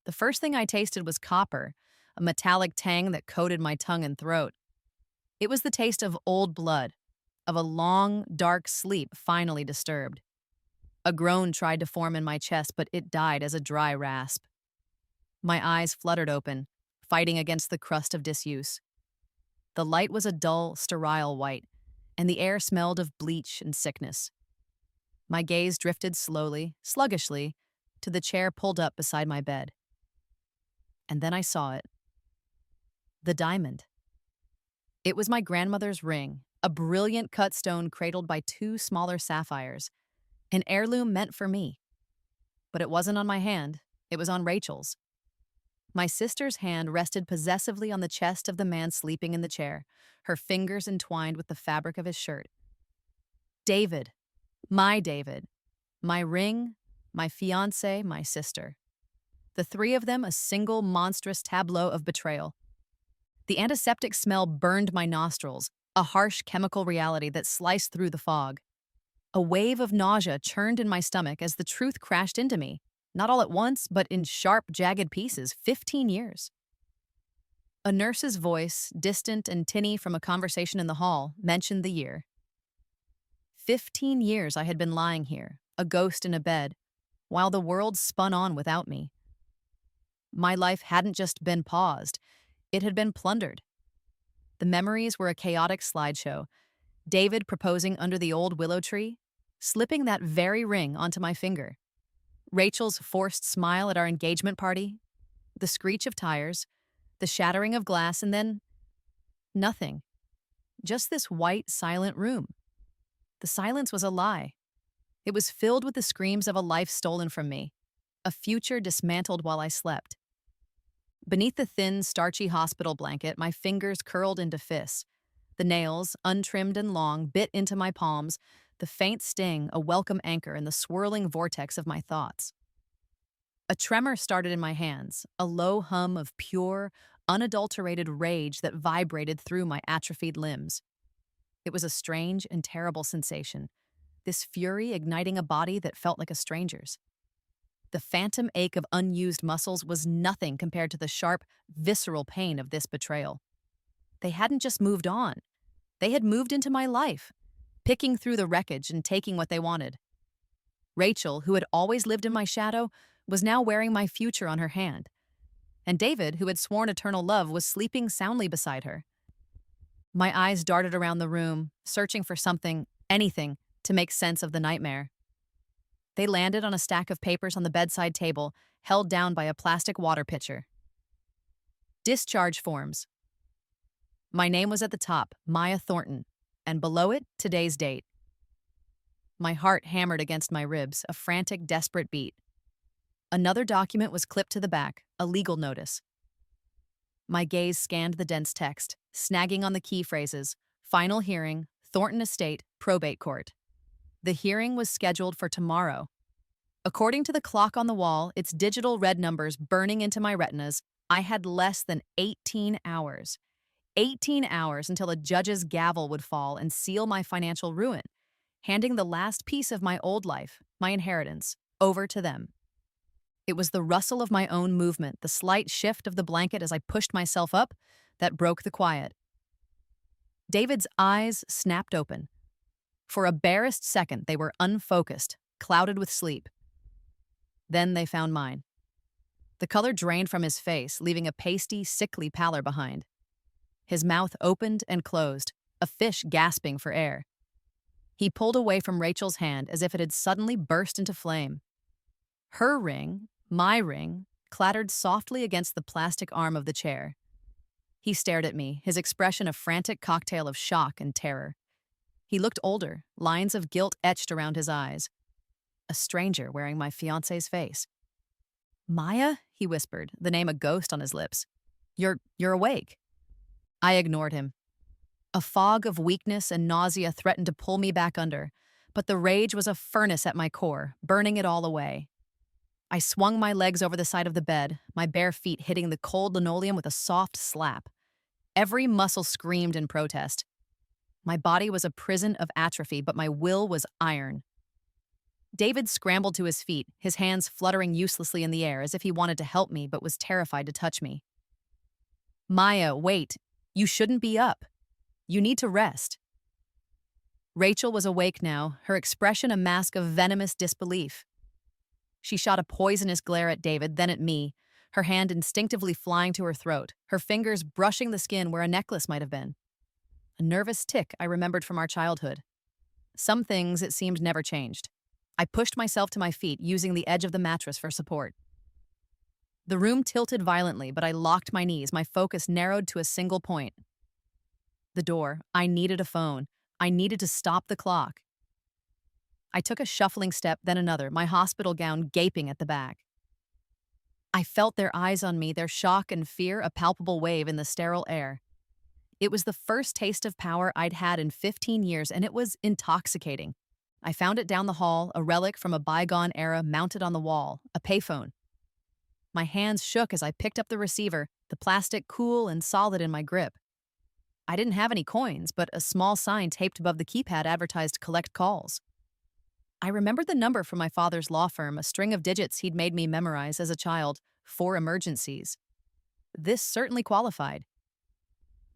The first thing I tasted was copper, a metallic tang that coated my tongue and throat. It was the taste of old blood, of a long, dark sleep finally disturbed. A groan tried to form in my chest, but it died as a dry rasp. My eyes fluttered open, fighting against the crust of disuse. The light was a dull, sterile white, and the air smelled of bleach and sickness. My gaze drifted slowly, sluggishly, to the chair pulled up beside my bed. And then I saw it. The diamond. It was my grandmother's ring, a brilliant cut stone cradled by two smaller sapphires, an heirloom meant for me. But it wasn't on my hand, it was on Rachel's. My sister's hand rested possessively on the chest of the man sleeping in the chair, her fingers entwined with the fabric of his shirt. David. My ring, my fiancé, my sister. The three of them a single monstrous tableau of betrayal. The antiseptic smell burned my nostrils, a harsh chemical reality that sliced through the fog. A wave of nausea churned in my stomach as the truth crashed into me, not all at once, but in sharp, jagged pieces, 15 years. A nurse's voice, distant and tinny from a conversation in the hall, mentioned the year. 15 years I had been lying here, a ghost in a bed, while the world spun on without me. My life hadn't just been paused, it had been plundered. The memories were a chaotic slideshow. David proposing under the old willow tree, slipping that very ring onto my finger. Rachel's forced smile at our engagement party, the screech of tires, the shattering of glass, and then nothing. Just this white, silent room. The silence was a lie. It was filled with the screams of a life stolen from me, a future dismantled while I slept. Beneath the thin, starchy hospital blanket, my fingers curled into fists. The nails, untrimmed and long, bit into my palms, the faint sting a welcome anchor in the swirling vortex of my thoughts. A tremor started in my hands, a low hum of pure, unadulterated rage that vibrated through my atrophied limbs. It was a strange and terrible sensation, this fury igniting a body that felt like a stranger's. The phantom ache of unused muscles was nothing compared to the sharp, visceral pain of this betrayal. They hadn't just moved on. They had moved into my life, picking through the wreckage and taking what they wanted. Rachel, who had always lived in my shadow, was now wearing my future on her hand. And David, who had sworn eternal love, was sleeping soundly beside her. My eyes darted around the room, searching for something, anything, to make sense of the nightmare. They landed on a stack of papers on the bedside table, held down by a plastic water pitcher. Discharge forms. My name was at the top, Maya Thornton, and below it, today's date. My heart hammered against my ribs, a frantic, desperate beat. Another document was clipped to the back, a legal notice. My gaze scanned the dense text, snagging on the key phrases, final hearing, Thornton Estate, probate court. The hearing was scheduled for tomorrow. According to the clock on the wall, its digital red numbers burning into my retinas, I had less than 18 hours. 18 hours until a judge's gavel would fall and seal my financial ruin, handing the last piece of my old life, my inheritance, over to them. It was the rustle of my own movement, the slight shift of the blanket as I pushed myself up, that broke the quiet. David's eyes snapped open. For a barest second, they were unfocused, clouded with sleep. Then they found mine. The color drained from his face, leaving a pasty, sickly pallor behind. His mouth opened and closed, a fish gasping for air. He pulled away from Rachel's hand as if it had suddenly burst into flame. Her ring, my ring, clattered softly against the plastic arm of the chair. He stared at me, his expression a frantic cocktail of shock and terror. He looked older, lines of guilt etched around his eyes. A stranger wearing my fiancé's face. "Maya?" he whispered, the name a ghost on his lips. You're awake." I ignored him. A fog of weakness and nausea threatened to pull me back under, but the rage was a furnace at my core, burning it all away. I swung my legs over the side of the bed, my bare feet hitting the cold linoleum with a soft slap. Every muscle screamed in protest. My body was a prison of atrophy, but my will was iron. David scrambled to his feet, his hands fluttering uselessly in the air as if he wanted to help me but was terrified to touch me. Maya, wait. You shouldn't be up. You need to rest. Rachel was awake now, her expression a mask of venomous disbelief. She shot a poisonous glare at David, then at me, her hand instinctively flying to her throat, her fingers brushing the skin where a necklace might have been. A nervous tic I remembered from our childhood. Some things, it seemed, never changed. I pushed myself to my feet, using the edge of the mattress for support. The room tilted violently, but I locked my knees, my focus narrowed to a single point. The door. I needed a phone. I needed to stop the clock. I took a shuffling step, then another, my hospital gown gaping at the back. I felt their eyes on me, their shock and fear a palpable wave in the sterile air. It was the first taste of power I'd had in 15 years, and it was intoxicating. I found it down the hall, a relic from a bygone era mounted on the wall, a payphone. My hands shook as I picked up the receiver, the plastic cool and solid in my grip. I didn't have any coins, but a small sign taped above the keypad advertised collect calls. I remembered the number from my father's law firm, a string of digits he'd made me memorize as a child, for emergencies. This certainly qualified.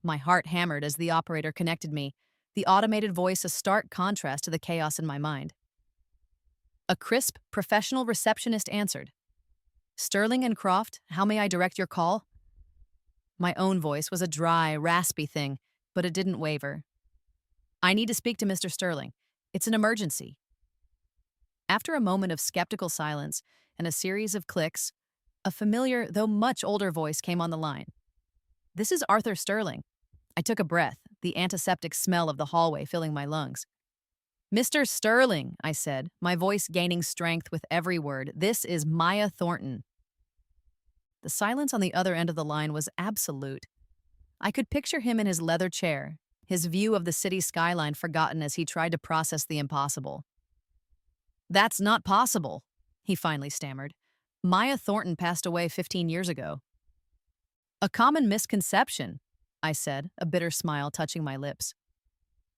My heart hammered as the operator connected me, the automated voice a stark contrast to the chaos in my mind. A crisp, professional receptionist answered. Sterling and Croft, how may I direct your call? My own voice was a dry, raspy thing, but it didn't waver. I need to speak to Mr. Sterling. It's an emergency. After a moment of skeptical silence and a series of clicks, a familiar, though much older voice came on the line. This is Arthur Sterling. I took a breath, the antiseptic smell of the hallway filling my lungs. Mr. Sterling, I said, my voice gaining strength with every word, this is Maya Thornton. The silence on the other end of the line was absolute. I could picture him in his leather chair, his view of the city skyline forgotten as he tried to process the impossible. That's not possible, he finally stammered. Maya Thornton passed away 15 years ago. A common misconception, I said, a bitter smile touching my lips.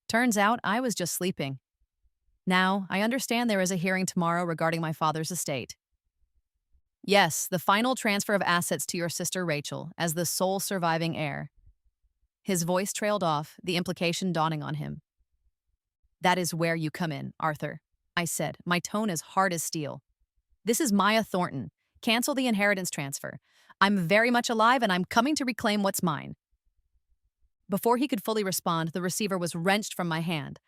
Turns out I was just sleeping. Now, I understand there is a hearing tomorrow regarding my father's estate. Yes, the final transfer of assets to your sister Rachel as the sole surviving heir. His voice trailed off, the implication dawning on him. That is where you come in, Arthur, I said, my tone as hard as steel. This is Maya Thornton. Cancel the inheritance transfer. I'm very much alive and I'm coming to reclaim what's mine. Before he could fully respond, the receiver was wrenched from my hand.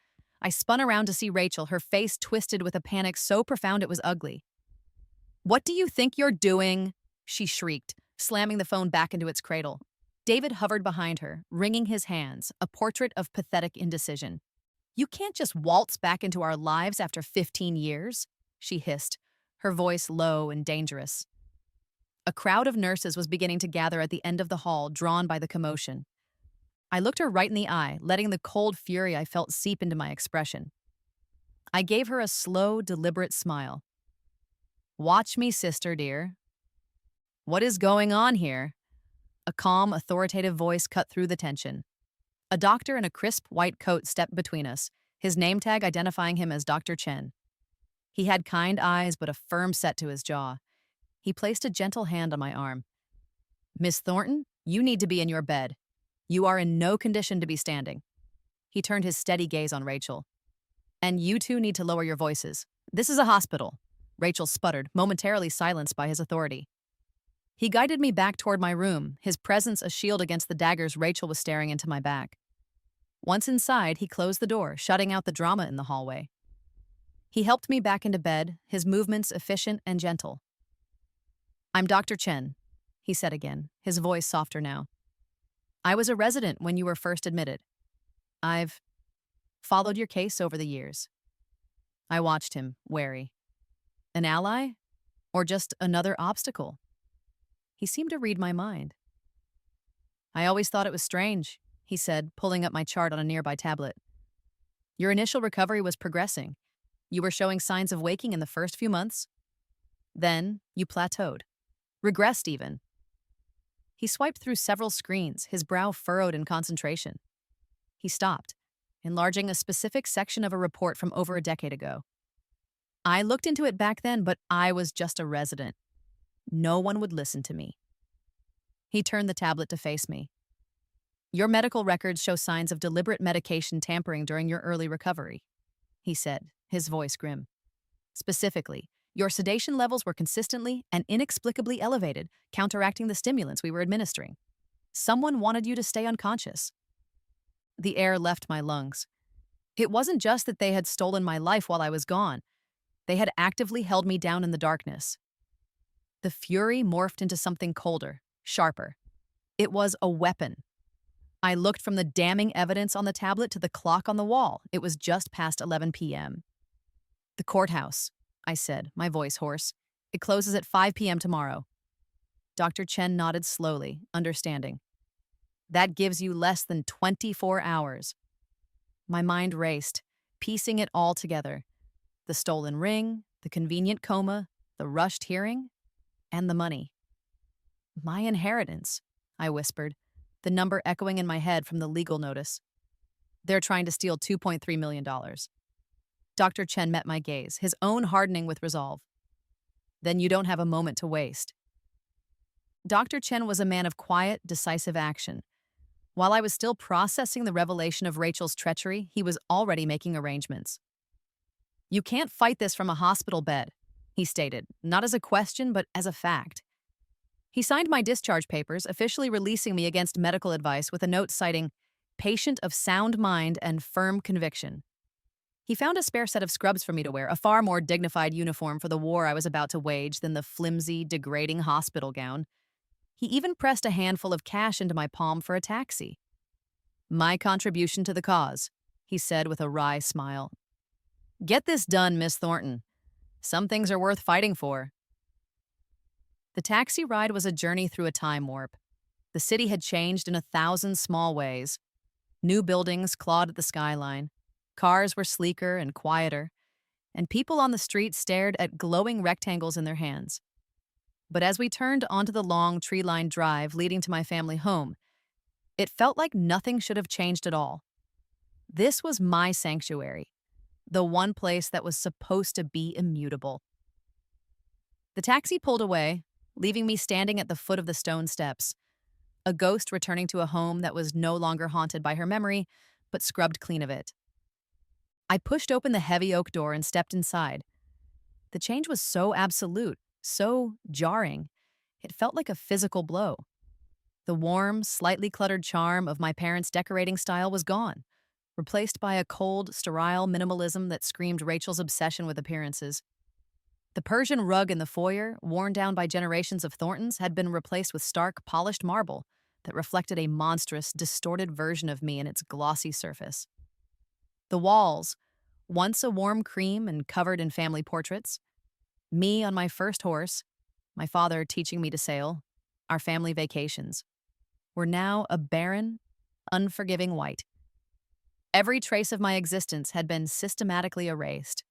I spun around to see Rachel, her face twisted with a panic so profound it was ugly. What do you think you're doing? She shrieked, slamming the phone back into its cradle. David hovered behind her, wringing his hands, a portrait of pathetic indecision. You can't just waltz back into our lives after 15 years, she hissed, her voice low and dangerous. A crowd of nurses was beginning to gather at the end of the hall, drawn by the commotion. I looked her right in the eye, letting the cold fury I felt seep into my expression. I gave her a slow, deliberate smile. Watch me, sister dear. What is going on here? A calm, authoritative voice cut through the tension. A doctor in a crisp white coat stepped between us, his name tag identifying him as Dr. Chen. He had kind eyes but a firm set to his jaw. He placed a gentle hand on my arm. Miss Thornton, you need to be in your bed. You are in no condition to be standing. He turned his steady gaze on Rachel. And you two need to lower your voices. This is a hospital. Rachel sputtered, momentarily silenced by his authority. He guided me back toward my room, his presence a shield against the daggers Rachel was staring into my back. Once inside, he closed the door, shutting out the drama in the hallway. He helped me back into bed, his movements efficient and gentle. I'm Dr. Chen, he said again, his voice softer now. I was a resident when you were first admitted. I've followed your case over the years. I watched him, wary. An ally? Or just another obstacle? He seemed to read my mind. I always thought it was strange, he said, pulling up my chart on a nearby tablet. Your initial recovery was progressing. You were showing signs of waking in the first few months. Then, you plateaued. Regressed even. He swiped through several screens, his brow furrowed in concentration. He stopped, enlarging a specific section of a report from over a decade ago. I looked into it back then, but I was just a resident. No one would listen to me. He turned the tablet to face me. Your medical records show signs of deliberate medication tampering during your early recovery, he said, his voice grim. Specifically, your sedation levels were consistently and inexplicably elevated, counteracting the stimulants we were administering. Someone wanted you to stay unconscious. The air left my lungs. It wasn't just that they had stolen my life while I was gone. They had actively held me down in the darkness. The fury morphed into something colder, sharper. It was a weapon. I looked from the damning evidence on the tablet to the clock on the wall. It was just past 11 p.m. The courthouse, I said, my voice hoarse. It closes at 5 p.m. tomorrow. Dr. Chen nodded slowly, understanding. That gives you less than 24 hours. My mind raced, piecing it all together. The stolen ring, the convenient coma, the rushed hearing, and the money. My inheritance, I whispered, the number echoing in my head from the legal notice. They're trying to steal $2.3 million. Dr. Chen met my gaze, his own hardening with resolve. Then you don't have a moment to waste. Dr. Chen was a man of quiet, decisive action. While I was still processing the revelation of Rachel's treachery, he was already making arrangements. You can't fight this from a hospital bed, he stated, not as a question, but as a fact. He signed my discharge papers, officially releasing me against medical advice with a note citing, patient of sound mind and firm conviction. He found a spare set of scrubs for me to wear, a far more dignified uniform for the war I was about to wage than the flimsy, degrading hospital gown. He even pressed a handful of cash into my palm for a taxi. My contribution to the cause, he said with a wry smile. Get this done, Miss Thornton. Some things are worth fighting for. The taxi ride was a journey through a time warp. The city had changed in 1,000 small ways. New buildings clawed at the skyline. Cars were sleeker and quieter, and people on the street stared at glowing rectangles in their hands. But as we turned onto the long, tree-lined drive leading to my family home, it felt like nothing should have changed at all. This was my sanctuary, the one place that was supposed to be immutable. The taxi pulled away, leaving me standing at the foot of the stone steps, a ghost returning to a home that was no longer haunted by her memory, but scrubbed clean of it. I pushed open the heavy oak door and stepped inside. The change was so absolute, so jarring. It felt like a physical blow. The warm, slightly cluttered charm of my parents' decorating style was gone, replaced by a cold, sterile minimalism that screamed Rachel's obsession with appearances. The Persian rug in the foyer, worn down by generations of Thorntons, had been replaced with stark, polished marble that reflected a monstrous, distorted version of me in its glossy surface. The walls, once a warm cream and covered in family portraits, me on my first horse, my father teaching me to sail, our family vacations, were now a barren, unforgiving white. Every trace of my existence had been systematically erased.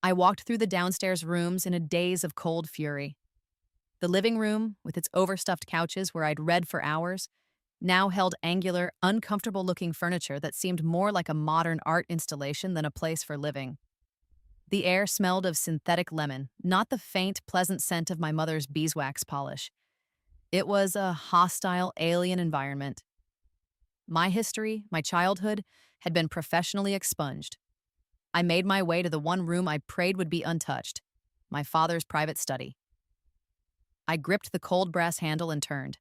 I walked through the downstairs rooms in a daze of cold fury. The living room, with its overstuffed couches where I'd read for hours, now held angular, uncomfortable-looking furniture that seemed more like a modern art installation than a place for living. The air smelled of synthetic lemon, not the faint, pleasant scent of my mother's beeswax polish. It was a hostile, alien environment. My history, my childhood, had been professionally expunged. I made my way to the one room I prayed would be untouched, my father's private study. I gripped the cold brass handle and turned.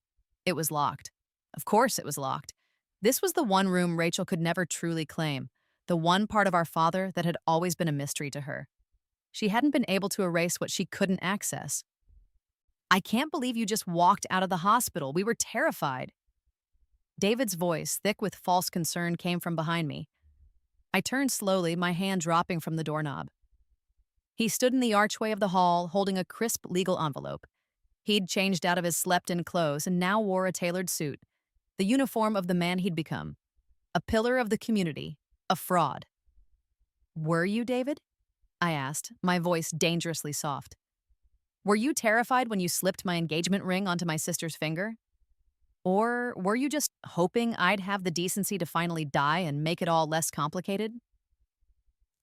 It was locked. Of course it was locked. This was the one room Rachel could never truly claim, the one part of our father that had always been a mystery to her. She hadn't been able to erase what she couldn't access. I can't believe you just walked out of the hospital. We were terrified. David's voice, thick with false concern, came from behind me. I turned slowly, my hand dropping from the doorknob. He stood in the archway of the hall, holding a crisp legal envelope. He'd changed out of his slept-in clothes and now wore a tailored suit, the uniform of the man he'd become. A pillar of the community, a fraud. Were you, David? I asked, my voice dangerously soft. Were you terrified when you slipped my engagement ring onto my sister's finger? Or were you just hoping I'd have the decency to finally die and make it all less complicated?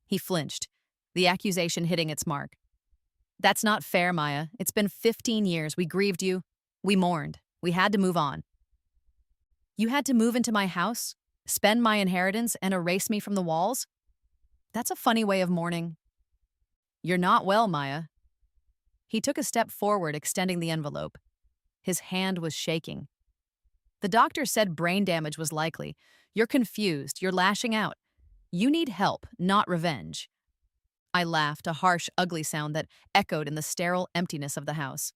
He flinched, the accusation hitting its mark. That's not fair, Maya. It's been 15 years. We grieved you. We mourned. We had to move on. You had to move into my house, spend my inheritance, and erase me from the walls? That's a funny way of mourning. You're not well, Maya. He took a step forward, extending the envelope. His hand was shaking. The doctor said brain damage was likely. You're confused. You're lashing out. You need help, not revenge. I laughed, a harsh, ugly sound that echoed in the sterile emptiness of the house.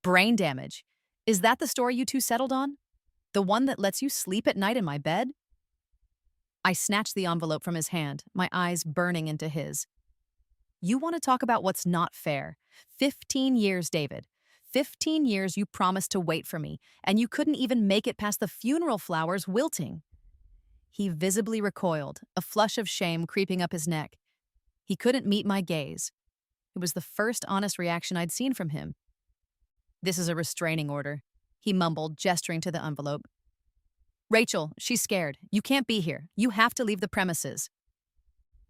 Brain damage? Is that the story you two settled on? The one that lets you sleep at night in my bed? I snatched the envelope from his hand, my eyes burning into his. You want to talk about what's not fair? 15 years, David. 15 years you promised to wait for me, and you couldn't even make it past the funeral flowers wilting. He visibly recoiled, a flush of shame creeping up his neck. He couldn't meet my gaze. It was the first honest reaction I'd seen from him. This is a restraining order, he mumbled, gesturing to the envelope. Rachel, she's scared. You can't be here. You have to leave the premises.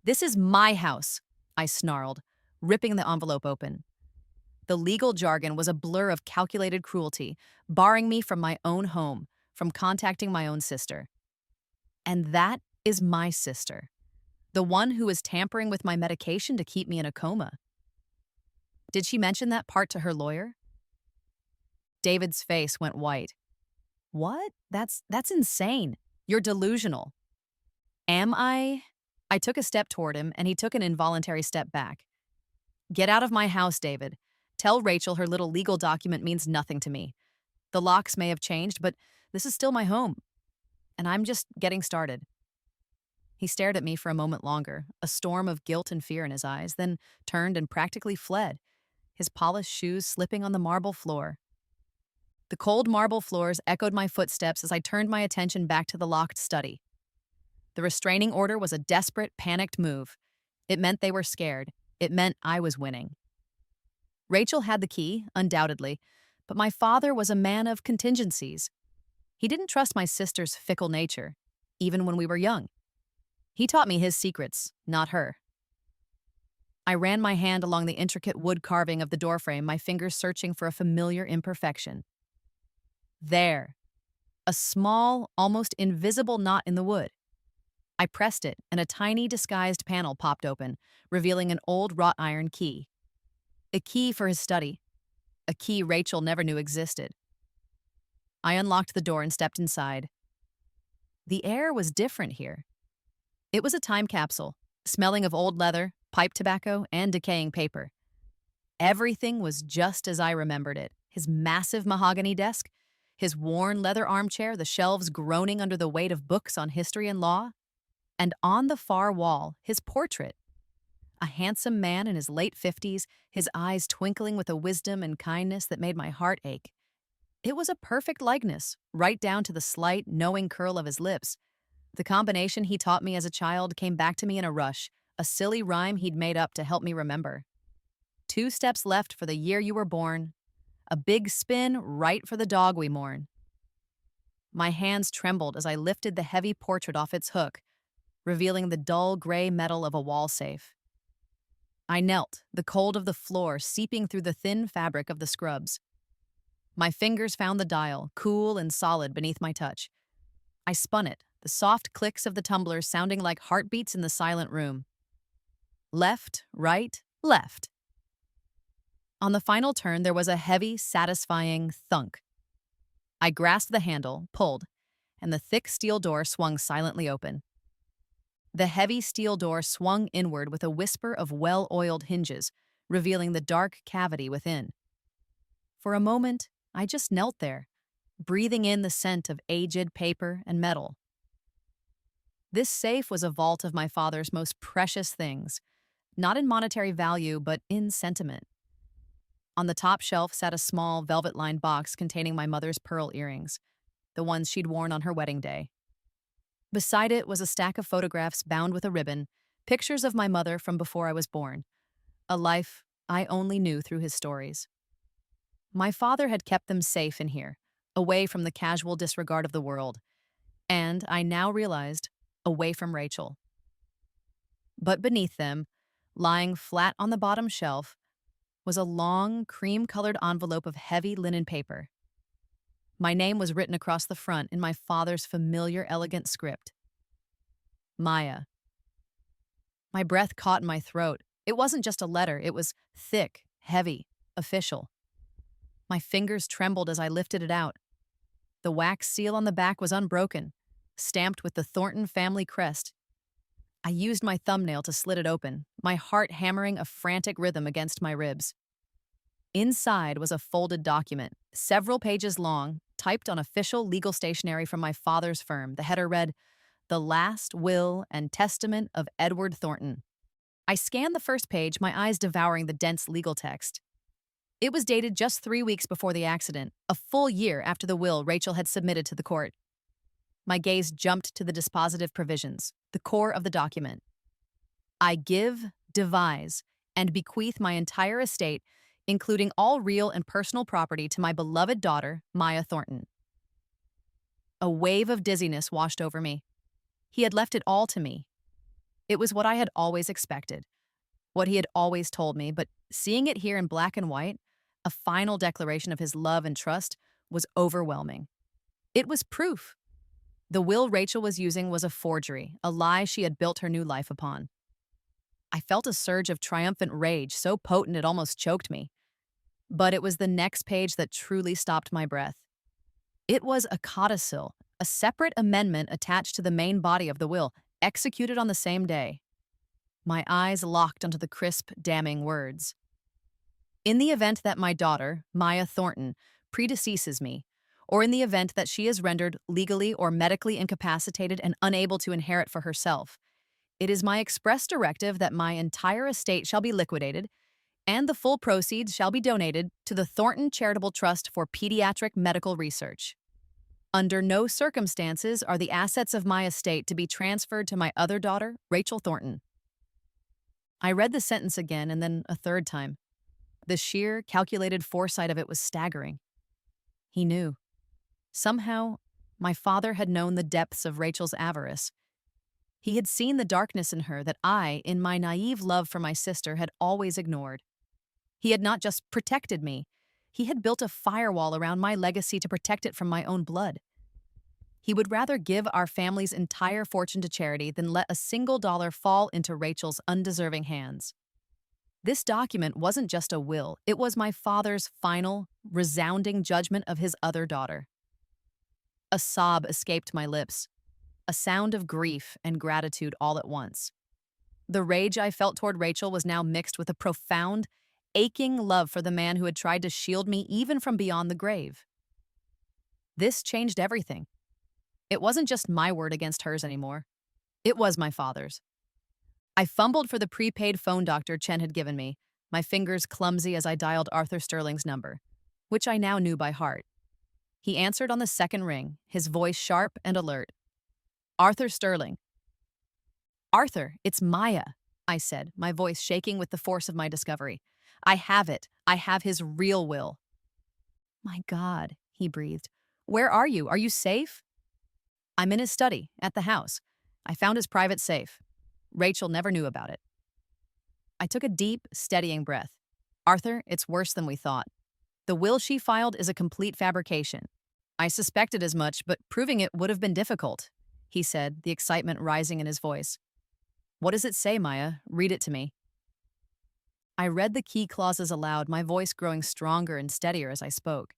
This is my house, I snarled, ripping the envelope open. The legal jargon was a blur of calculated cruelty, barring me from my own home, from contacting my own sister. And that is my sister, the one who is tampering with my medication to keep me in a coma. Did she mention that part to her lawyer? David's face went white. What? That's insane. You're delusional. Am I? I took a step toward him, and he took an involuntary step back. Get out of my house, David. Tell Rachel her little legal document means nothing to me. The locks may have changed, but this is still my home. And I'm just getting started. He stared at me for a moment longer, a storm of guilt and fear in his eyes, then turned and practically fled, his polished shoes slipping on the marble floor. The cold marble floors echoed my footsteps as I turned my attention back to the locked study. The restraining order was a desperate, panicked move. It meant they were scared. It meant I was winning. Rachel had the key, undoubtedly, but my father was a man of contingencies. He didn't trust my sister's fickle nature, even when we were young. He taught me his secrets, not her. I ran my hand along the intricate wood carving of the doorframe, my fingers searching for a familiar imperfection. There. A small, almost invisible knot in the wood. I pressed it, and a tiny, disguised panel popped open, revealing an old wrought iron key. A key for his study. A key Rachel never knew existed. I unlocked the door and stepped inside. The air was different here. It was a time capsule, smelling of old leather, pipe tobacco, and decaying paper. Everything was just as I remembered it. His massive mahogany desk, his worn leather armchair, the shelves groaning under the weight of books on history and law, and on the far wall, his portrait. A handsome man in his late 50s, his eyes twinkling with a wisdom and kindness that made my heart ache. It was a perfect likeness, right down to the slight, knowing curl of his lips. The combination he taught me as a child came back to me in a rush, a silly rhyme he'd made up to help me remember. 2 steps left for the year you were born. A big spin right for the dog we mourn. My hands trembled as I lifted the heavy portrait off its hook, revealing the dull gray metal of a wall safe. I knelt, the cold of the floor seeping through the thin fabric of the scrubs. My fingers found the dial, cool and solid beneath my touch. I spun it, the soft clicks of the tumblers sounding like heartbeats in the silent room. Left, right, left. On the final turn, there was a heavy, satisfying thunk. I grasped the handle, pulled, and the thick steel door swung silently open. The heavy steel door swung inward with a whisper of well-oiled hinges, revealing the dark cavity within. For a moment, I just knelt there, breathing in the scent of aged paper and metal. This safe was a vault of my father's most precious things, not in monetary value, but in sentiment. On the top shelf sat a small, velvet-lined box containing my mother's pearl earrings, the ones she'd worn on her wedding day. Beside it was a stack of photographs bound with a ribbon, pictures of my mother from before I was born, a life I only knew through his stories. My father had kept them safe in here, away from the casual disregard of the world, and, I now realized, away from Rachel. But beneath them, Lying flat on the bottom shelf was a long, cream-colored envelope of heavy linen paper. My name was written across the front in my father's familiar, elegant script. Maya. My breath caught in my throat. It wasn't just a letter, it was thick, heavy, official. My fingers trembled as I lifted it out. The wax seal on the back was unbroken, stamped with the Thornton family crest. I used my thumbnail to slit it open, my heart hammering a frantic rhythm against my ribs. Inside was a folded document, several pages long, typed on official legal stationery from my father's firm. The header read, "The Last Will and Testament of Edward Thornton." I scanned the first page, my eyes devouring the dense legal text. It was dated just 3 weeks before the accident, a full year after the will Rachel had submitted to the court. My gaze jumped to the dispositive provisions, the core of the document. I give, devise, and bequeath my entire estate, including all real and personal property, to my beloved daughter, Maya Thornton. A wave of dizziness washed over me. He had left it all to me. It was what I had always expected, what he had always told me, but seeing it here in black and white, a final declaration of his love and trust, was overwhelming. It was proof. The will Rachel was using was a forgery, a lie she had built her new life upon. I felt a surge of triumphant rage, so potent it almost choked me. But it was the next page that truly stopped my breath. It was a codicil, a separate amendment attached to the main body of the will, executed on the same day. My eyes locked onto the crisp, damning words. In the event that my daughter, Maya Thornton, predeceases me, or in the event that she is rendered legally or medically incapacitated and unable to inherit for herself, it is my express directive that my entire estate shall be liquidated, and the full proceeds shall be donated to the Thornton Charitable Trust for Pediatric Medical Research. Under no circumstances are the assets of my estate to be transferred to my other daughter, Rachel Thornton. I read the sentence again and then a third time. The sheer, calculated foresight of it was staggering. He knew. Somehow, my father had known the depths of Rachel's avarice. He had seen the darkness in her that I, in my naive love for my sister, had always ignored. He had not just protected me, he had built a firewall around my legacy to protect it from my own blood. He would rather give our family's entire fortune to charity than let a single dollar fall into Rachel's undeserving hands. This document wasn't just a will, it was my father's final, resounding judgment of his other daughter. A sob escaped my lips, a sound of grief and gratitude all at once. The rage I felt toward Rachel was now mixed with a profound, aching love for the man who had tried to shield me even from beyond the grave. This changed everything. It wasn't just my word against hers anymore. It was my father's. I fumbled for the prepaid phone Dr. Chen had given me, my fingers clumsy as I dialed Arthur Sterling's number, which I now knew by heart. He answered on the second ring, his voice sharp and alert. "Arthur Sterling." "Arthur, it's Maya," I said, my voice shaking with the force of my discovery. "I have it. I have his real will." "My God," he breathed. "Where are you? Are you safe?" "I'm in his study, at the house. I found his private safe. Rachel never knew about it." I took a deep, steadying breath. "Arthur, it's worse than we thought. The will she filed is a complete fabrication. I suspected as much, but proving it would have been difficult," he said, the excitement rising in his voice. "What does it say, Maya? Read it to me." I read the key clauses aloud, my voice growing stronger and steadier as I spoke.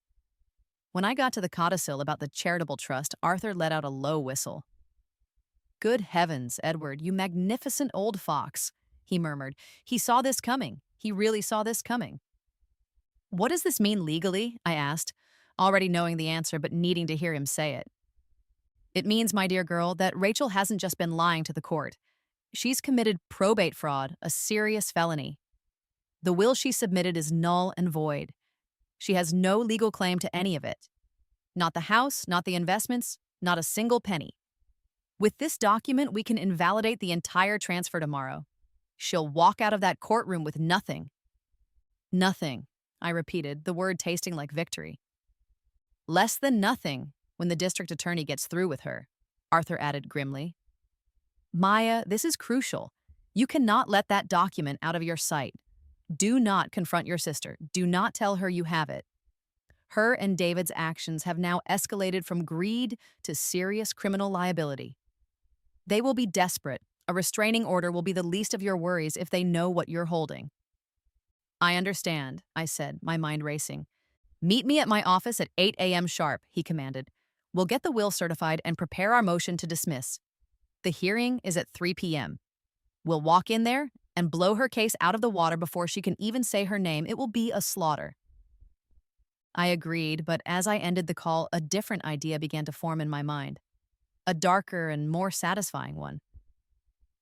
When I got to the codicil about the charitable trust, Arthur let out a low whistle. "Good heavens, Edward, you magnificent old fox," he murmured. "He saw this coming. He really saw this coming." "What does this mean legally?" I asked, already knowing the answer but needing to hear him say it. "It means, my dear girl, that Rachel hasn't just been lying to the court. She's committed probate fraud, a serious felony. The will she submitted is null and void. She has no legal claim to any of it. Not the house, not the investments, not a single penny. With this document, we can invalidate the entire transfer tomorrow. She'll walk out of that courtroom with nothing." "Nothing," I repeated, the word tasting like victory. "Less than nothing when the district attorney gets through with her," Arthur added grimly. "Maya, this is crucial. You cannot let that document out of your sight. Do not confront your sister. Do not tell her you have it. Her and David's actions have now escalated from greed to serious criminal liability. They will be desperate. A restraining order will be the least of your worries if they know what you're holding. I understand, I said, my mind racing. Meet me at my office at 8 a.m. sharp, he commanded. We'll get the will certified and prepare our motion to dismiss. The hearing is at 3 p.m. We'll walk in there and blow her case out of the water before she can even say her name. It will be a slaughter. I agreed, but as I ended the call, a different idea began to form in my mind. A darker and more satisfying one.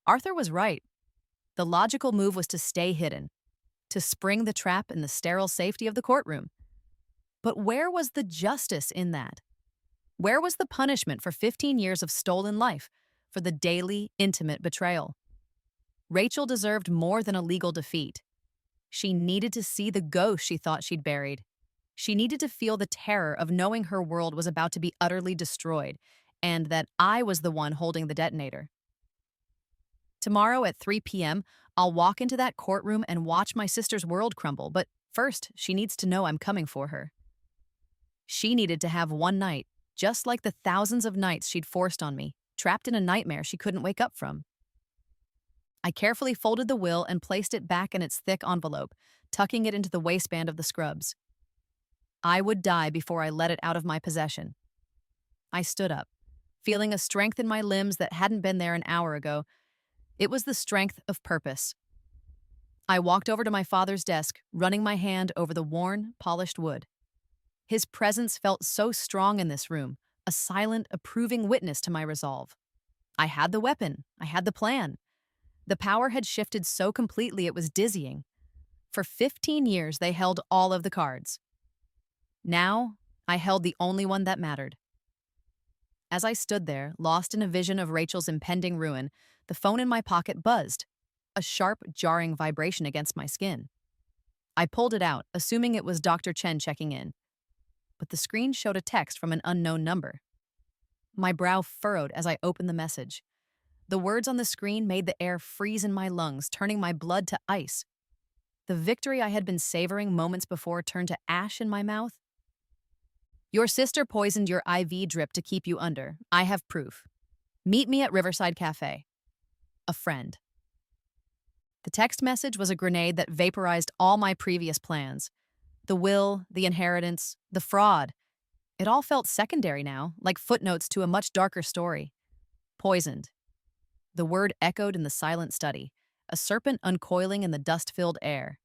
Arthur was right. The logical move was to stay hidden, to spring the trap in the sterile safety of the courtroom. But where was the justice in that? Where was the punishment for 15 years of stolen life, for the daily, intimate betrayal? Rachel deserved more than a legal defeat. She needed to see the ghost she thought she'd buried. She needed to feel the terror of knowing her world was about to be utterly destroyed, and that I was the one holding the detonator. Tomorrow at 3 p.m., I'll walk into that courtroom and watch my sister's world crumble, but first, she needs to know I'm coming for her. She needed to have one night, just like the thousands of nights she'd forced on me, trapped in a nightmare she couldn't wake up from. I carefully folded the will and placed it back in its thick envelope, tucking it into the waistband of the scrubs. I would die before I let it out of my possession. I stood up, feeling a strength in my limbs that hadn't been there an hour ago. It was the strength of purpose. I walked over to my father's desk, running my hand over the worn, polished wood. His presence felt so strong in this room, a silent, approving witness to my resolve. I had the weapon. I had the plan. The power had shifted so completely it was dizzying. For 15 years, they held all of the cards. Now, I held the only one that mattered. As I stood there, lost in a vision of Rachel's impending ruin, the phone in my pocket buzzed, a sharp, jarring vibration against my skin. I pulled it out, assuming it was Dr. Chen checking in. But the screen showed a text from an unknown number. My brow furrowed as I opened the message. The words on the screen made the air freeze in my lungs, turning my blood to ice. The victory I had been savoring moments before turned to ash in my mouth. Your sister poisoned your IV drip to keep you under. I have proof. Meet me at Riverside Cafe. A friend. The text message was a grenade that vaporized all my previous plans. The will, the inheritance, the fraud. It all felt secondary now, like footnotes to a much darker story. Poisoned. The word echoed in the silent study, a serpent uncoiling in the dust-filled air.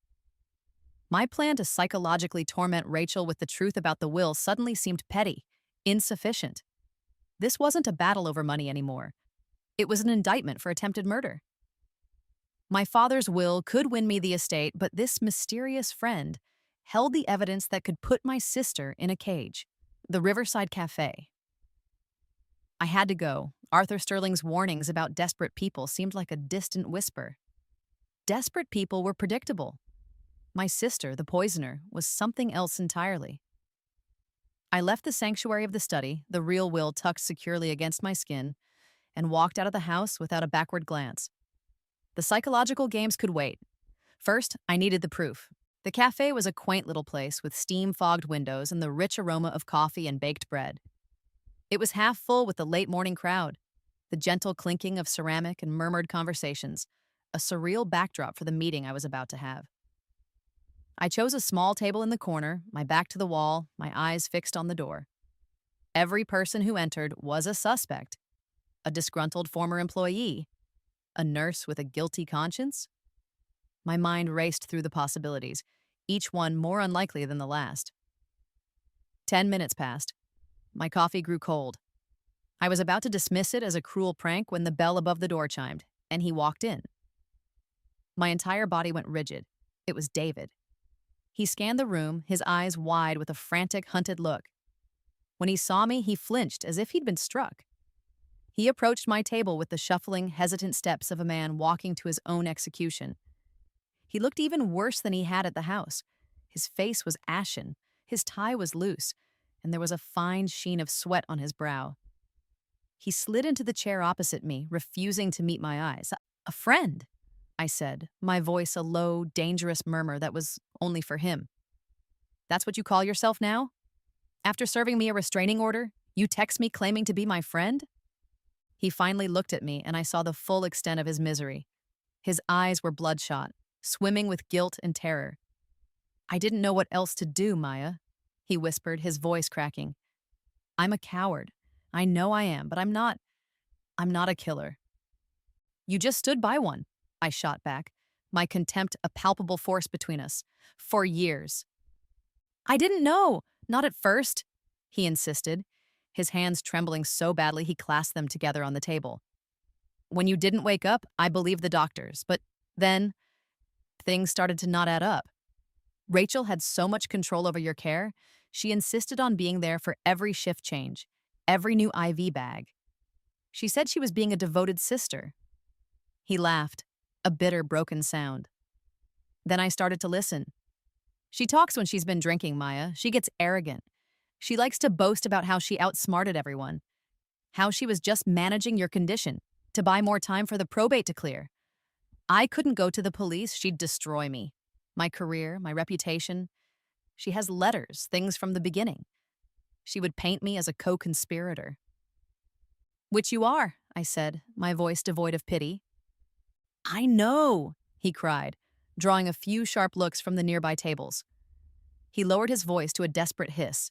My plan to psychologically torment Rachel with the truth about the will suddenly seemed petty, insufficient. This wasn't a battle over money anymore. It was an indictment for attempted murder. My father's will could win me the estate, but this mysterious friend held the evidence that could put my sister in a cage. The Riverside Cafe. I had to go. Arthur Sterling's warnings about desperate people seemed like a distant whisper. Desperate people were predictable. My sister, the poisoner, was something else entirely. I left the sanctuary of the study, the real will tucked securely against my skin, and walked out of the house without a backward glance. The psychological games could wait. First, I needed the proof. The cafe was a quaint little place with steam-fogged windows and the rich aroma of coffee and baked bread. It was half full with the late-morning crowd, the gentle clinking of ceramic and murmured conversations, a surreal backdrop for the meeting I was about to have. I chose a small table in the corner, my back to the wall, my eyes fixed on the door. Every person who entered was a suspect, a disgruntled former employee, a nurse with a guilty conscience. My mind raced through the possibilities, each one more unlikely than the last. 10 minutes passed. My coffee grew cold. I was about to dismiss it as a cruel prank when the bell above the door chimed, and he walked in. My entire body went rigid. It was David. He scanned the room, his eyes wide with a frantic, hunted look. When he saw me, he flinched as if he'd been struck. He approached my table with the shuffling, hesitant steps of a man walking to his own execution. He looked even worse than he had at the house. His face was ashen, his tie was loose, and there was a fine sheen of sweat on his brow. He slid into the chair opposite me, refusing to meet my eyes. A friend! I said, my voice a low, dangerous murmur that was only for him. That's what you call yourself now? After serving me a restraining order, you text me claiming to be my friend? He finally looked at me, and I saw the full extent of his misery. His eyes were bloodshot, swimming with guilt and terror. I didn't know what else to do, Maya, he whispered, his voice cracking. I'm a coward. I know I am, but I'm not a killer. You just stood by one, I shot back, my contempt a palpable force between us. For years. I didn't know, not at first, he insisted, his hands trembling so badly he clasped them together on the table. When you didn't wake up, I believed the doctors, but then things started to not add up. Rachel had so much control over your care, she insisted on being there for every shift change, every new IV bag. She said she was being a devoted sister. He laughed, a bitter, broken sound. Then I started to listen. She talks when she's been drinking, Maya. She gets arrogant. She likes to boast about how she outsmarted everyone, how she was just managing your condition to buy more time for the probate to clear. I couldn't go to the police, she'd destroy me. My career, my reputation. She has letters, things from the beginning. She would paint me as a co-conspirator. Which you are, I said, my voice devoid of pity. I know, he cried, drawing a few sharp looks from the nearby tables. He lowered his voice to a desperate hiss.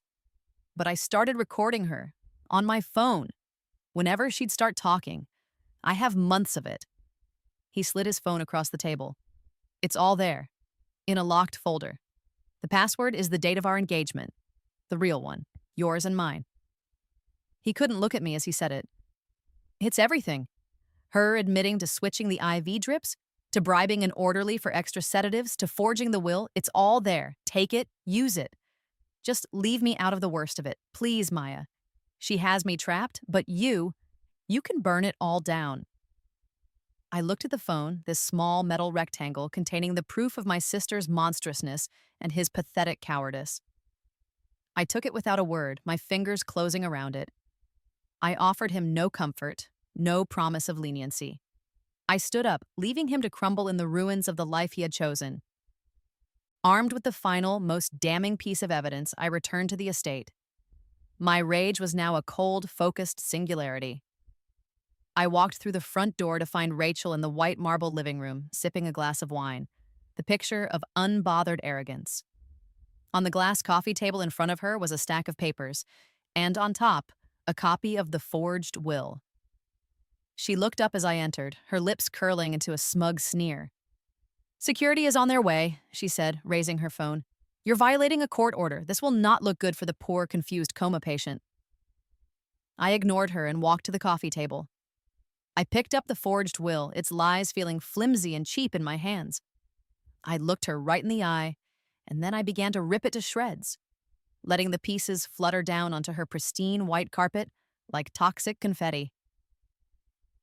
But I started recording her, on my phone. Whenever she'd start talking, I have months of it. He slid his phone across the table. It's all there, in a locked folder. The password is the date of our engagement, the real one, yours and mine. He couldn't look at me as he said it. It's everything. Her admitting to switching the IV drips, to bribing an orderly for extra sedatives, to forging the will, it's all there. Take it, use it. Just leave me out of the worst of it. Please, Maya. She has me trapped, but you can burn it all down. I looked at the phone, this small metal rectangle containing the proof of my sister's monstrousness and his pathetic cowardice. I took it without a word, my fingers closing around it. I offered him no comfort, no promise of leniency. I stood up, leaving him to crumble in the ruins of the life he had chosen. Armed with the final, most damning piece of evidence, I returned to the estate. My rage was now a cold, focused singularity. I walked through the front door to find Rachel in the white marble living room, sipping a glass of wine, the picture of unbothered arrogance. On the glass coffee table in front of her was a stack of papers, and on top, a copy of the forged will. She looked up as I entered, her lips curling into a smug sneer. Security is on their way, she said, raising her phone. You're violating a court order. This will not look good for the poor, confused coma patient. I ignored her and walked to the coffee table. I picked up the forged will, its lies feeling flimsy and cheap in my hands. I looked her right in the eye, and then I began to rip it to shreds, letting the pieces flutter down onto her pristine white carpet like toxic confetti.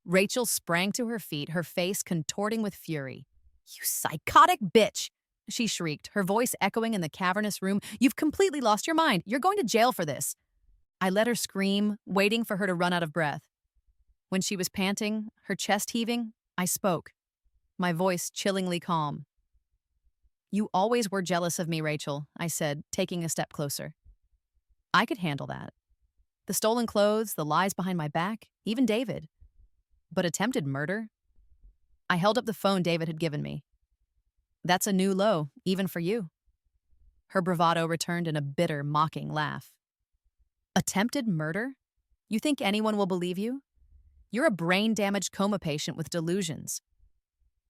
Rachel sprang to her feet, her face contorting with fury. You psychotic bitch, she shrieked, her voice echoing in the cavernous room. You've completely lost your mind. You're going to jail for this. I let her scream, waiting for her to run out of breath. When she was panting, her chest heaving, I spoke, my voice chillingly calm. You always were jealous of me, Rachel, I said, taking a step closer. I could handle that. The stolen clothes, the lies behind my back, even David. But attempted murder? I held up the phone David had given me. That's a new low, even for you. Her bravado returned in a bitter, mocking laugh. Attempted murder? You think anyone will believe you? You're a brain-damaged coma patient with delusions.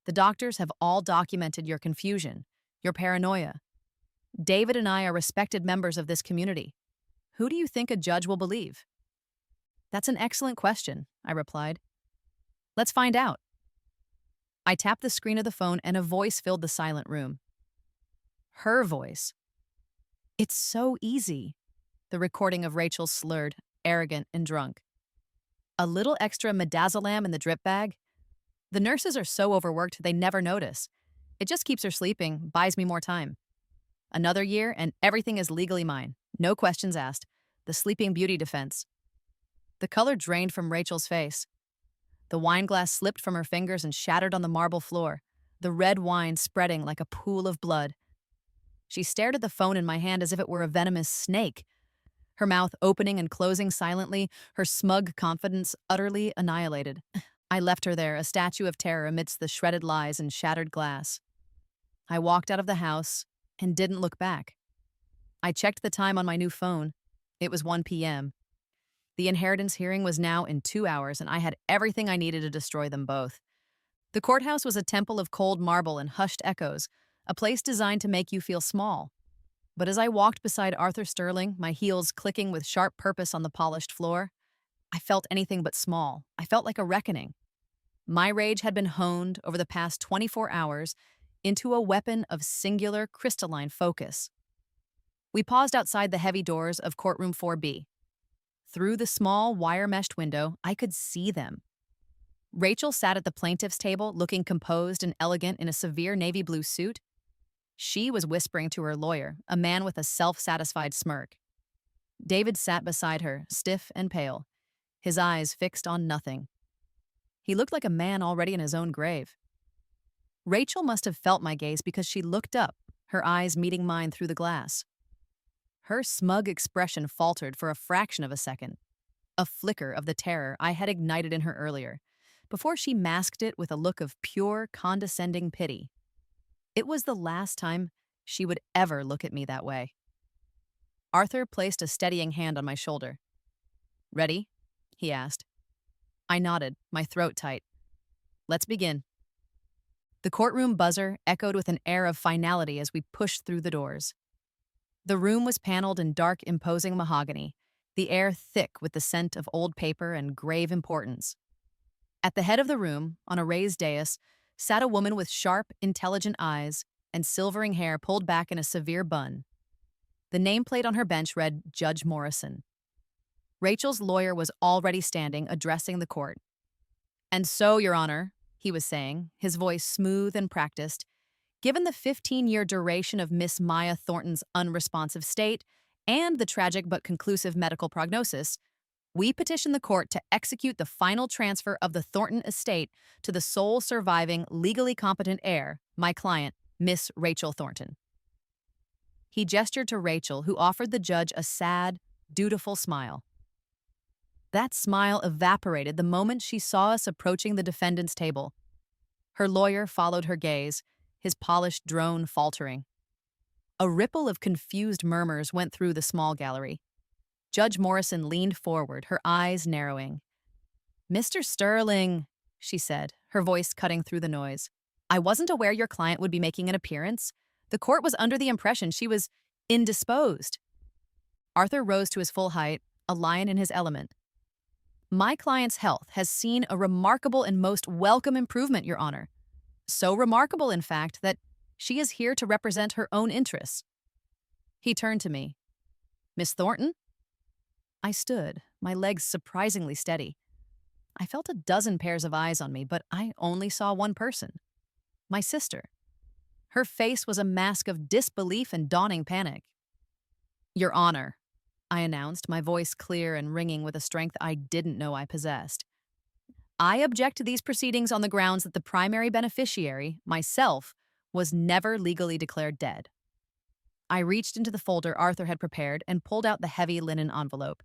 The doctors have all documented your confusion, your paranoia. David and I are respected members of this community. Who do you think a judge will believe? That's an excellent question, I replied. Let's find out. I tapped the screen of the phone and a voice filled the silent room. Her voice. It's so easy. The recording of Rachel slurred, arrogant, and drunk. A little extra midazolam in the drip bag? The nurses are so overworked they never notice. It just keeps her sleeping, buys me more time. Another year and everything is legally mine. No questions asked. The Sleeping Beauty defense. The color drained from Rachel's face. The wine glass slipped from her fingers and shattered on the marble floor. the red wine spreading like a pool of blood. She stared at the phone in my hand as if it were a venomous snake, her mouth opening and closing silently, her smug confidence utterly annihilated. I left her there, a statue of terror amidst the shredded lies and shattered glass. I walked out of the house and didn't look back. I checked the time on my new phone. It was 1 p.m. The inheritance hearing was now in 2 hours, and I had everything I needed to destroy them both. The courthouse was a temple of cold marble and hushed echoes, a place designed to make you feel small. But as I walked beside Arthur Sterling, my heels clicking with sharp purpose on the polished floor, I felt anything but small. I felt like a reckoning. My rage had been honed over the past 24 hours into a weapon of singular crystalline focus. We paused outside the heavy doors of courtroom 4B. Through the small, wire-meshed window, I could see them. Rachel sat at the plaintiff's table, looking composed and elegant in a severe navy blue suit. She was whispering to her lawyer, a man with a self-satisfied smirk. David sat beside her, stiff and pale, his eyes fixed on nothing. He looked like a man already in his own grave. Rachel must have felt my gaze because she looked up, her eyes meeting mine through the glass. Her smug expression faltered for a fraction of a second, a flicker of the terror I had ignited in her earlier, before she masked it with a look of pure, condescending pity. It was the last time she would ever look at me that way. Arthur placed a steadying hand on my shoulder. "Ready?" he asked. I nodded, my throat tight. "Let's begin." The courtroom buzzer echoed with an air of finality as we pushed through the doors. The room was paneled in dark, imposing mahogany, the air thick with the scent of old paper and grave importance. At the head of the room, on a raised dais, sat a woman with sharp, intelligent eyes and silvering hair pulled back in a severe bun. The nameplate on her bench read Judge Morrison. Rachel's lawyer was already standing, addressing the court. "And so, Your Honor," he was saying, his voice smooth and practiced, "given the 15-year duration of Miss Maya Thornton's unresponsive state and the tragic but conclusive medical prognosis, we petition the court to execute the final transfer of the Thornton estate to the sole surviving legally competent heir, my client, Miss Rachel Thornton." He gestured to Rachel, who offered the judge a sad, dutiful smile. That smile evaporated the moment she saw us approaching the defendant's table. Her lawyer followed her gaze, his polished drone faltering. A ripple of confused murmurs went through the small gallery. Judge Morrison leaned forward, her eyes narrowing. "Mr. Sterling," she said, her voice cutting through the noise, "I wasn't aware your client would be making an appearance. The court was under the impression she was indisposed." Arthur rose to his full height, a lion in his element. "My client's health has seen a remarkable and most welcome improvement, Your Honor. So remarkable, in fact, that she is here to represent her own interests." He turned to me. "Miss Thornton?" I stood, my legs surprisingly steady. I felt a dozen pairs of eyes on me, but I only saw one person. My sister. Her face was a mask of disbelief and dawning panic. "Your Honor," I announced, my voice clear and ringing with a strength I didn't know I possessed. "I object to these proceedings on the grounds that the primary beneficiary, myself, was never legally declared dead." I reached into the folder Arthur had prepared and pulled out the heavy linen envelope.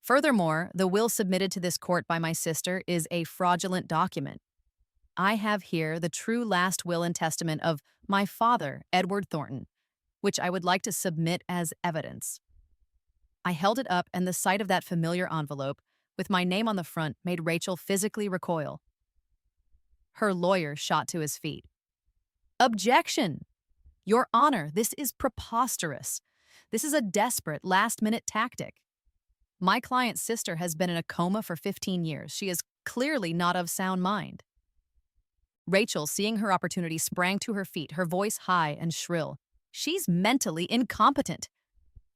"Furthermore, the will submitted to this court by my sister is a fraudulent document. I have here the true last will and testament of my father, Edward Thornton, which I would like to submit as evidence." I held it up, and the sight of that familiar envelope, with my name on the front, made Rachel physically recoil. Her lawyer shot to his feet. "Objection! Your Honor, this is preposterous. This is a desperate, last-minute tactic. My client's sister has been in a coma for 15 years. She is clearly not of sound mind." Rachel, seeing her opportunity, sprang to her feet, her voice high and shrill. "She's mentally incompetent.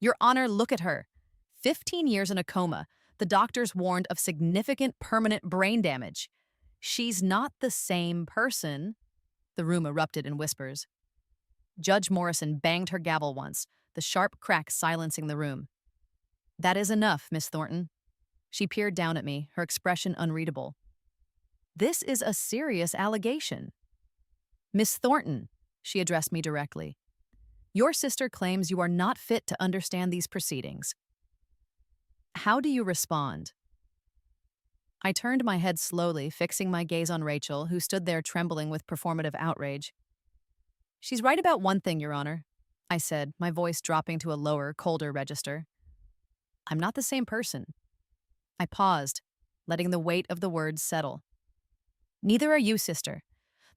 Your Honor, look at her. 15 years in a coma. The doctors warned of significant permanent brain damage. She's not the same person." The room erupted in whispers. Judge Morrison banged her gavel once, the sharp crack silencing the room. "That is enough, Miss Thornton." She peered down at me, her expression unreadable. "This is a serious allegation." Miss Thornton, she addressed me directly. Your sister claims you are not fit to understand these proceedings. How do you respond? I turned my head slowly, fixing my gaze on Rachel, who stood there trembling with performative outrage. She's right about one thing, Your Honor, I said, my voice dropping to a lower, colder register. I'm not the same person. I paused, letting the weight of the words settle. Neither are you, sister.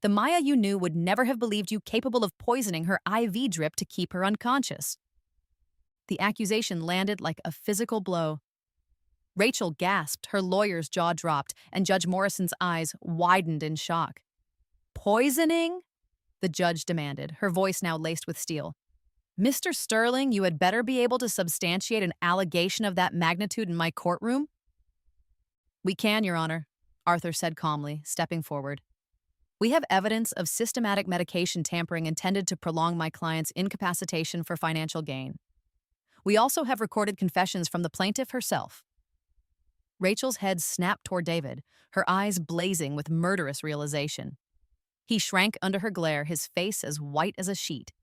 The Maya you knew would never have believed you capable of poisoning her IV drip to keep her unconscious. The accusation landed like a physical blow. Rachel gasped, her lawyer's jaw dropped, and Judge Morrison's eyes widened in shock. Poisoning? The judge demanded, her voice now laced with steel. Mr. Sterling, you had better be able to substantiate an allegation of that magnitude in my courtroom? We can, Your Honor, Arthur said calmly, stepping forward. We have evidence of systematic medication tampering intended to prolong my client's incapacitation for financial gain. We also have recorded confessions from the plaintiff herself. Rachel's head snapped toward David, her eyes blazing with murderous realization. He shrank under her glare, his face as white as a sheet.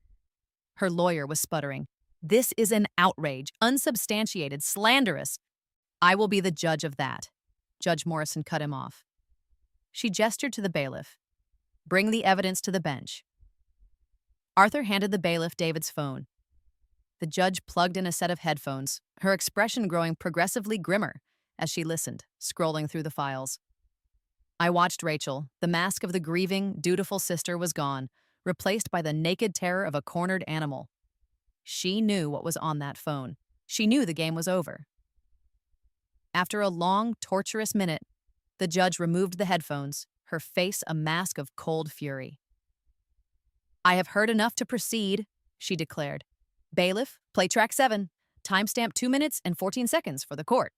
Her lawyer was sputtering. This is an outrage, unsubstantiated, slanderous. I will be the judge of that. Judge Morrison cut him off. She gestured to the bailiff. Bring the evidence to the bench. Arthur handed the bailiff David's phone. The judge plugged in a set of headphones, her expression growing progressively grimmer as she listened, scrolling through the files. I watched Rachel. The mask of the grieving, dutiful sister was gone, replaced by the naked terror of a cornered animal. She knew what was on that phone. She knew the game was over. After a long, torturous minute, the judge removed the headphones, her face a mask of cold fury. I have heard enough to proceed, she declared. Bailiff, play track 7. Timestamp 2 minutes and 14 seconds for the court.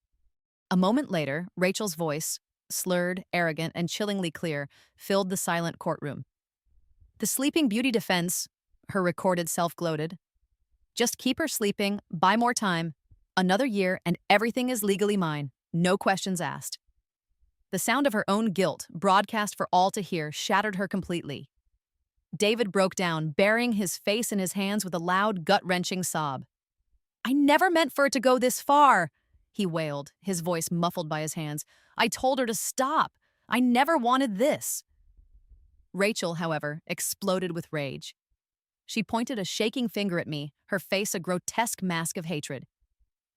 A moment later, Rachel's voice, slurred, arrogant, and chillingly clear, filled the silent courtroom. The Sleeping Beauty defense, her recorded self gloated. Just keep her sleeping, buy more time, another year, and everything is legally mine, no questions asked. The sound of her own guilt, broadcast for all to hear, shattered her completely. David broke down, burying his face in his hands with a loud, gut-wrenching sob. I never meant for it to go this far, he wailed, his voice muffled by his hands. I told her to stop. I never wanted this. Rachel, however, exploded with rage. She pointed a shaking finger at me, her face a grotesque mask of hatred.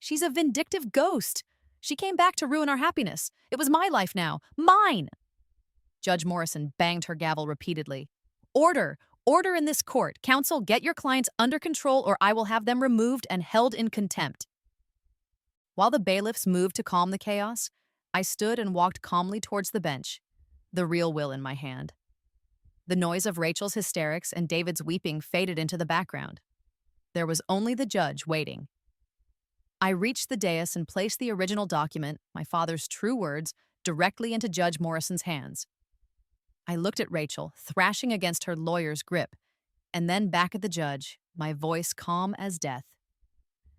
She's a vindictive ghost. She came back to ruin our happiness. It was my life now. Mine! Judge Morrison banged her gavel repeatedly. Order! Order in this court. Counsel, get your clients under control or I will have them removed and held in contempt. While the bailiffs moved to calm the chaos, I stood and walked calmly towards the bench, the real will in my hand. The noise of Rachel's hysterics and David's weeping faded into the background. There was only the judge waiting. I reached the dais and placed the original document, my father's true words, directly into Judge Morrison's hands. I looked at Rachel, thrashing against her lawyer's grip, and then back at the judge, my voice calm as death.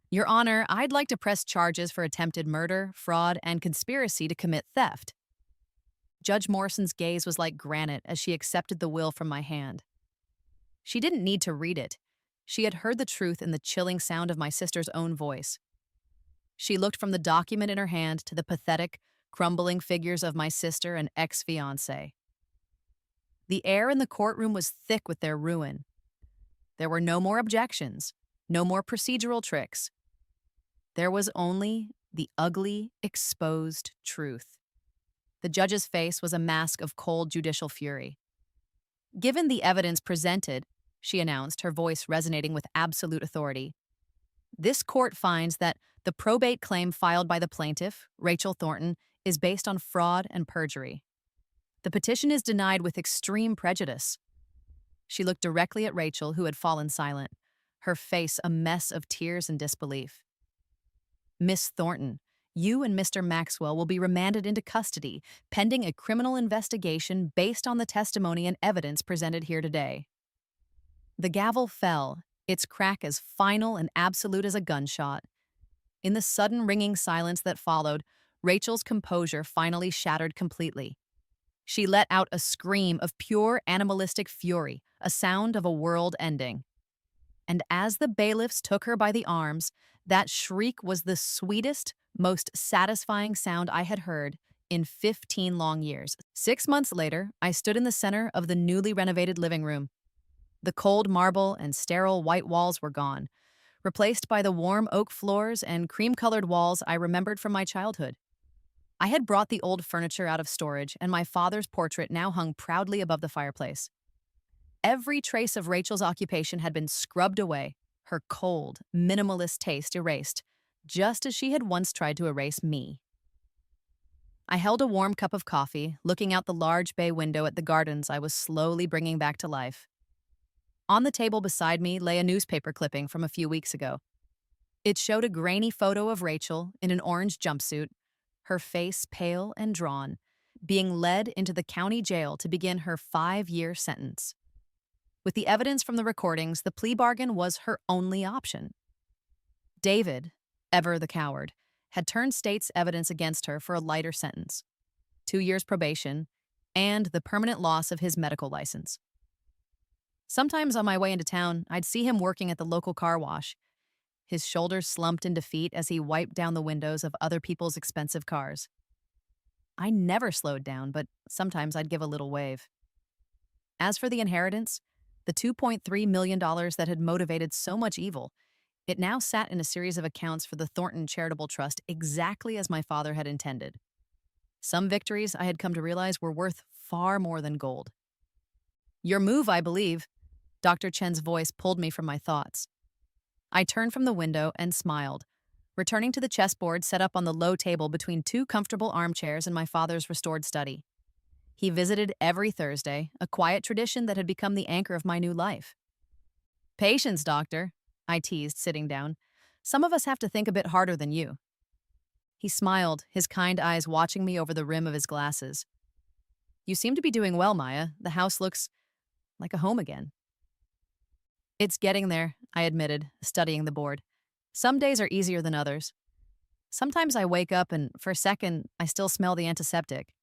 Your Honor, I'd like to press charges for attempted murder, fraud, and conspiracy to commit theft. Judge Morrison's gaze was like granite as she accepted the will from my hand. She didn't need to read it. She had heard the truth in the chilling sound of my sister's own voice. She looked from the document in her hand to the pathetic, crumbling figures of my sister and ex-fiancé. The air in the courtroom was thick with their ruin. There were no more objections, no more procedural tricks. There was only the ugly, exposed truth. The judge's face was a mask of cold judicial fury. Given the evidence presented, she announced, her voice resonating with absolute authority, this court finds that the probate claim filed by the plaintiff, Rachel Thornton, is based on fraud and perjury. The petition is denied with extreme prejudice. She looked directly at Rachel, who had fallen silent, her face a mess of tears and disbelief. Miss Thornton, you and Mr. Maxwell will be remanded into custody, pending a criminal investigation based on the testimony and evidence presented here today. The gavel fell, its crack as final and absolute as a gunshot. In the sudden ringing silence that followed, Rachel's composure finally shattered completely. She let out a scream of pure animalistic fury, a sound of a world ending. And as the bailiffs took her by the arms, that shriek was the sweetest, most satisfying sound I had heard in 15 long years. 6 months later, I stood in the center of the newly renovated living room. The cold marble and sterile white walls were gone, replaced by the warm oak floors and cream-colored walls I remembered from my childhood. I had brought the old furniture out of storage, and my father's portrait now hung proudly above the fireplace. Every trace of Rachel's occupation had been scrubbed away, her cold, minimalist taste erased, just as she had once tried to erase me. I held a warm cup of coffee, looking out the large bay window at the gardens I was slowly bringing back to life. On the table beside me lay a newspaper clipping from a few weeks ago. It showed a grainy photo of Rachel in an orange jumpsuit, her face pale and drawn, being led into the county jail to begin her 5-year sentence. With the evidence from the recordings, the plea bargain was her only option. David, ever the coward, had turned state's evidence against her for a lighter sentence, 2 years probation, and the permanent loss of his medical license. Sometimes on my way into town, I'd see him working at the local car wash, his shoulders slumped in defeat as he wiped down the windows of other people's expensive cars. I never slowed down, but sometimes I'd give a little wave. As for the inheritance, the $2.3 million that had motivated so much evil, it now sat in a series of accounts for the Thornton Charitable Trust exactly as my father had intended. Some victories, I had come to realize, were worth far more than gold. "Your move, I believe." Dr. Chen's voice pulled me from my thoughts. I turned from the window and smiled, returning to the chessboard set up on the low table between 2 comfortable armchairs in my father's restored study. He visited every Thursday, a quiet tradition that had become the anchor of my new life. "Patience, doctor," I teased, sitting down. "Some of us have to think a bit harder than you." He smiled, his kind eyes watching me over the rim of his glasses. "You seem to be doing well, Maya. The house looks like a home again." "It's getting there," I admitted, studying the board. "Some days are easier than others. Sometimes I wake up and, for a second, I still smell the antiseptic."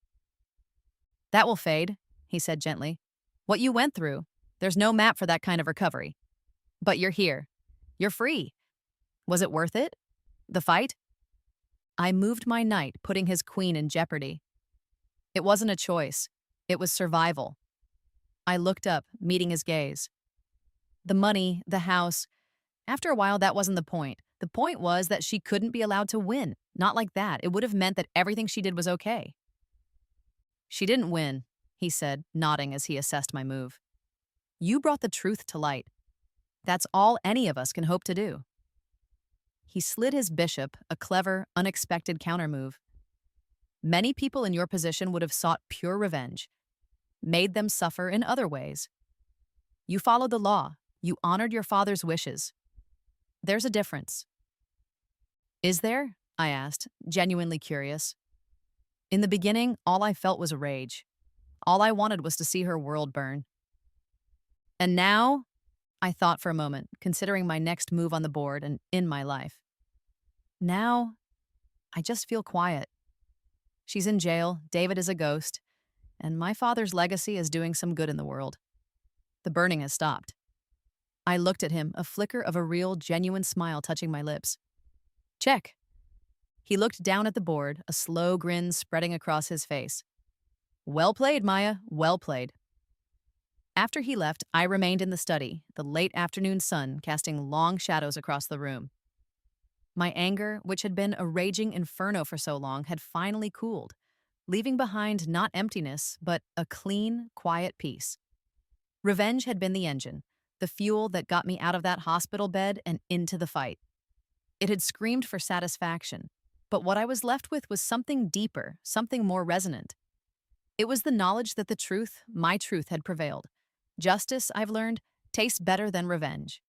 "That will fade," he said gently. "What you went through, there's no map for that kind of recovery. But you're here. You're free. Was it worth it? The fight?" I moved my knight, putting his queen in jeopardy. It wasn't a choice. It was survival. I looked up, meeting his gaze. The money, the house. After a while, that wasn't the point. The point was that she couldn't be allowed to win. Not like that. It would have meant that everything she did was okay. "She didn't win," he said, nodding as he assessed my move. "You brought the truth to light. That's all any of us can hope to do." He slid his bishop, a clever, unexpected countermove. "Many people in your position would have sought pure revenge, made them suffer in other ways. You followed the law. You honored your father's wishes. There's a difference." "Is there?" I asked, genuinely curious. In the beginning, all I felt was rage. All I wanted was to see her world burn. And now, I thought for a moment, considering my next move on the board and in my life. Now, I just feel quiet. She's in jail, David is a ghost, and my father's legacy is doing some good in the world. The burning has stopped. I looked at him, a flicker of a real, genuine smile touching my lips. "Check." He looked down at the board, a slow grin spreading across his face. "Well played, Maya, well played." After he left, I remained in the study, the late afternoon sun casting long shadows across the room. My anger, which had been a raging inferno for so long, had finally cooled, leaving behind not emptiness, but a clean, quiet peace. Revenge had been the engine, the fuel that got me out of that hospital bed and into the fight. It had screamed for satisfaction, but what I was left with was something deeper, something more resonant. It was the knowledge that the truth, my truth, had prevailed. Justice, I've learned, tastes better than revenge.